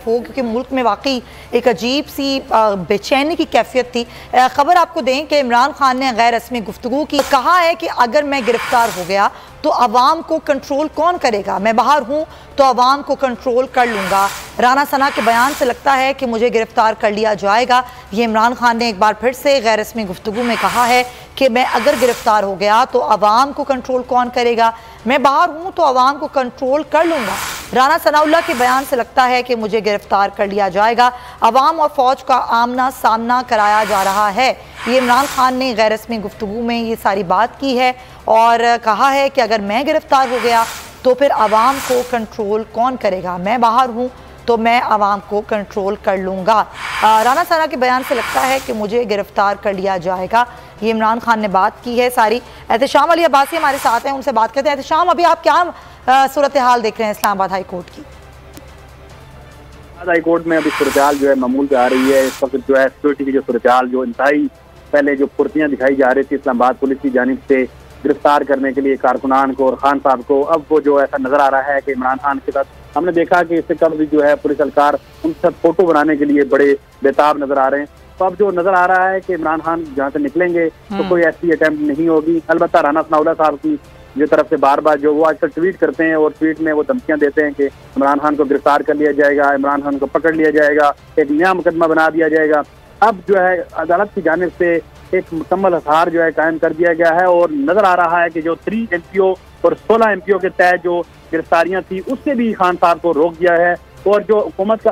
हो, क्योंकि मुल्क में वाकई एक अजीब सी बेचैनी की कैफियत थी। खबर आपको दें कि इमरान खान ने गैर रस्मी गुफ्तगू की, कहा है कि अगर मैं गिरफ्तार हो गया तो अवाम को कंट्रोल कौन करेगा, मैं बाहर हूँ तो अवाम को कंट्रोल कर लूँगा। राना सना के बयान से लगता है कि मुझे गिरफ्तार कर लिया जाएगा। ये इमरान खान ने एक बार फिर से गैर रस्मी गुफ्तगू में कहा है कि मैं अगर गिरफ्तार हो गया तो अवाम को कंट्रोल कौन करेगा, मैं बाहर हूँ तो अवाम को कंट्रोल कर लूँगा। राना सनाउल्लाह के बयान से लगता है कि मुझे गिरफ्तार कर लिया जाएगा। अवाम और फौज का आमना सामना कराया जा रहा है। ये इमरान खान ने गैर रस्मी गुफ्तगू में ये सारी बात की है और कहा है कि अगर मैं गिरफ्तार हो गया तो फिर अवाम को कंट्रोल कौन करेगा, मैं बाहर हूँ तो मैं अवाम को कंट्रोल कर लूँगा। राना सना के बयान से लगता है कि मुझे गिरफ्तार कर लिया जाएगा। ये इमरान खान ने बात की है सारी। एहतशाम अली अब्बासी हमारे साथ हैं, उनसे बात करते हैं। एहतशाम, अभी आप क्या सूरत हाल देख रहे हैं इस्लामाबाद हाई कोर्ट की? हाई कोर्ट में अभी सूरत हाल जो है मामूल पे आ रही है। इस वक्त जो है सिक्योरिटी की जो सूरत हाल जो इंतहाई पहले जो फुर्तियाँ दिखाई जा रही थी इस्लामाबाद पुलिस की जानिब से गिरफ्तार करने के लिए कारकुनान को और खान साहब को, अब वो जो ऐसा नजर आ रहा है कि इमरान खान के साथ हमने देखा कि इससे कब भी जो है पुलिस एहलकार उनके साथ फोटो बनाने के लिए बड़े बेताब नजर आ रहे हैं। तो अब जो नजर आ रहा है कि इमरान खान जहाँ से निकलेंगे तो कोई ऐसी अटेम्प्ट नहीं होगी। अलबत्ता राना सनाउल्लाह साहब की जो तरफ से बार बार जो वो आजकल ट्वीट करते हैं और ट्वीट में वो धमकियां देते हैं कि इमरान खान को गिरफ्तार कर लिया जाएगा, इमरान खान को पकड़ लिया जाएगा, एक नया मुकदमा बना दिया जाएगा। अब जो है अदालत की जानिब से एक मुकम्मल हसार जो है कायम कर दिया गया है और नजर आ रहा है कि जो 3 MPO और 16 MPO के तहत जो गिरफ्तारियां थी उससे भी खान साहब को रोक दिया है और जो हुकूमत का